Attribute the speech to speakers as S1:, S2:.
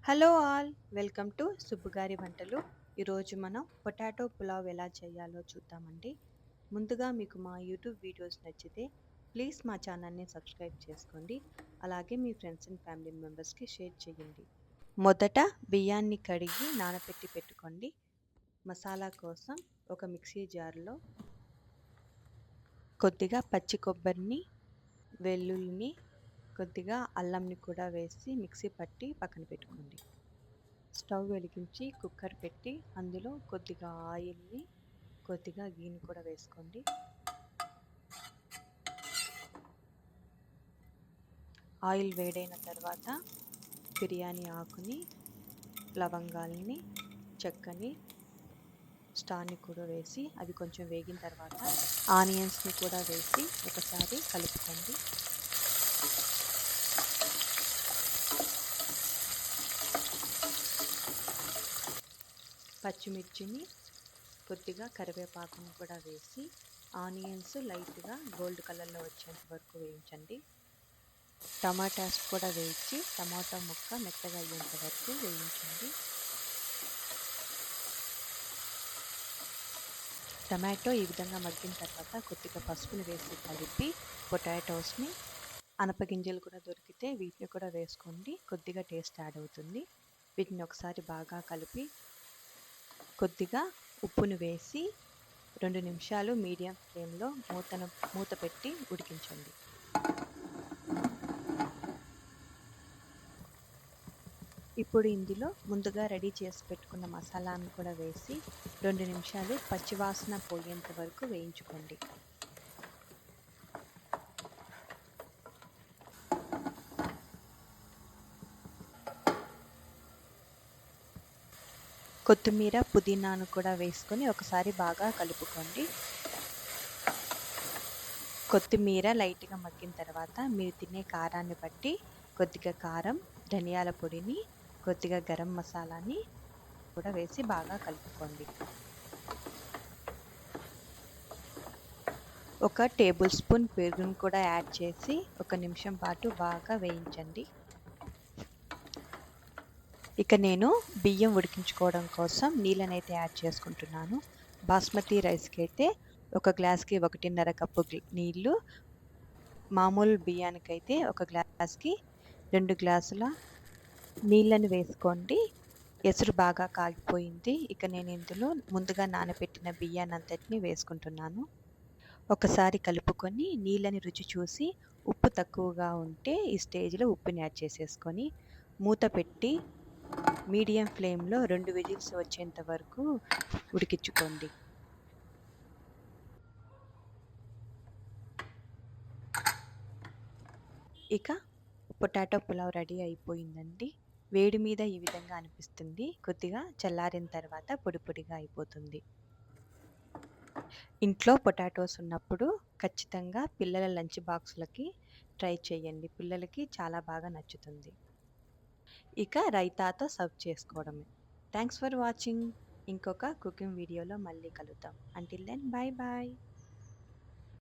S1: Hello all, welcome to సుబ్బుగారి వంటలు. ఈరోజు మనం పొటాటో పులావ్ ఎలా చేయాలో చూద్దామండి. ముందుగా మీకు మా యూట్యూబ్ వీడియోస్ నచ్చితే ప్లీజ్ మా ఛానల్ని సబ్స్క్రైబ్ చేసుకోండి. అలాగే మీ ఫ్రెండ్స్ అండ్ ఫ్యామిలీ మెంబర్స్కి షేర్ చేయండి. మొదట బియ్యాన్ని కడిగి నానబెట్టి పెట్టుకోండి. మసాలా కోసం ఒక మిక్సీ జార్లో కొద్దిగా పచ్చి కొబ్బరిని, వెల్లుల్లిని, కొద్దిగా అల్లంని కూడా వేసి మిక్సీ పట్టి పక్కన పెట్టుకోండి. స్టవ్ వెలిగించి కుక్కర్ పెట్టి అందులో కొద్దిగా ఆయిల్ని, కొద్దిగా గీని కూడా వేసుకోండి. ఆయిల్ వేడైన తర్వాత బిర్యానీ ఆకుని, లవంగాల్ని, చెక్కని, స్టార్ని కూడా వేసి అవి కొంచెం వేగిన తర్వాత ఆనియన్స్ని కూడా వేసి ఒకసారి కలుపుకోండి. పచ్చిమిర్చిని, కొద్దిగా కరివేపాకును కూడా వేసి ఆనియన్స్ లైట్గా గోల్డ్ కలర్లో వచ్చేంత వరకు వేయించండి. టమాటాస్ కూడా వేయించి టమాటా ముక్క మెత్తగా అయ్యేంత వరకు వేయించండి. టమాటో ఈ విధంగా మగ్గిన తర్వాత కొద్దిగా పసుపుని వేసి కలిపి పొటాటోస్ని, అనపగింజలు కూడా దొరికితే వీటిని కూడా వేసుకోండి. కొద్దిగా టేస్ట్ యాడ్ అవుతుంది. వీటిని ఒకసారి బాగా కలిపి కొద్దిగా ఉప్పును వేసి 2 నిమిషాలు మీడియం ఫ్లేమ్లో మూత పెట్టి ఉడికించండి. ఇప్పుడు ఇందులో ముందుగా రెడీ చేసి పెట్టుకున్న మసాలాను కూడా వేసి 2 నిమిషాలు పచ్చివాసన పోయేంత వరకు వేయించుకోండి. కొత్తిమీర, పుదీనాను కూడా వేసుకొని ఒకసారి బాగా కలుపుకోండి. కొత్తిమీర లైట్గా మగ్గిన తర్వాత మీరు తినే కారాన్ని బట్టి కొద్దిగా కారం, ధనియాల పొడిని, కొద్దిగా గరం మసాలాని కూడా వేసి బాగా కలుపుకోండి. 1 టేబుల్ స్పూన్ పెరుగును కూడా యాడ్ చేసి 1 నిమిషం పాటు బాగా వేయించండి. ఇక నేను బియ్యం ఉడికించుకోవడం కోసం నీళ్ళనైతే యాడ్ చేసుకుంటున్నాను. బాస్మతి రైస్కి అయితే 1 గ్లాస్కి 1.5 కప్పు నీళ్ళు, మామూలు బియ్యానికైతే 1 గ్లాస్కి 2 గ్లాసుల నీళ్ళని వేసుకోండి. ఎసురు బాగా కాగిపోయింది. ఇక నేను ఇందులో ముందుగా నానబెట్టిన బియ్యాన్నంతటిని వేసుకుంటున్నాను. ఒకసారి కలుపుకొని నీళ్ళని రుచి చూసి ఉప్పు తక్కువగా ఉంటే ఈ స్టేజ్లో ఉప్పుని యాడ్ చేసేసుకొని మూత పెట్టి మీడియం ఫ్లేమ్లో 2 విజిల్స్ వచ్చేంత వరకు ఉడికించుకోండి. ఇక పొటాటో పులావ్ రెడీ అయిపోయిందండి. వేడి మీద ఈ విధంగా అనిపిస్తుంది. కొద్దిగా చల్లారిన తర్వాత పొడి పొడిగా అయిపోతుంది. ఇంట్లో పొటాటోస్ ఉన్నప్పుడు ఖచ్చితంగా పిల్లల లంచ్ బాక్సులకి ట్రై చేయండి. పిల్లలకి చాలా బాగా నచ్చుతుంది. ఇక రైతాతో సర్వ్ చేసుకోవడమే. Thanks for watching. ఇంకొక కుకింగ్ వీడియోలో మళ్ళీ కలుద్దాం. Until then bye bye.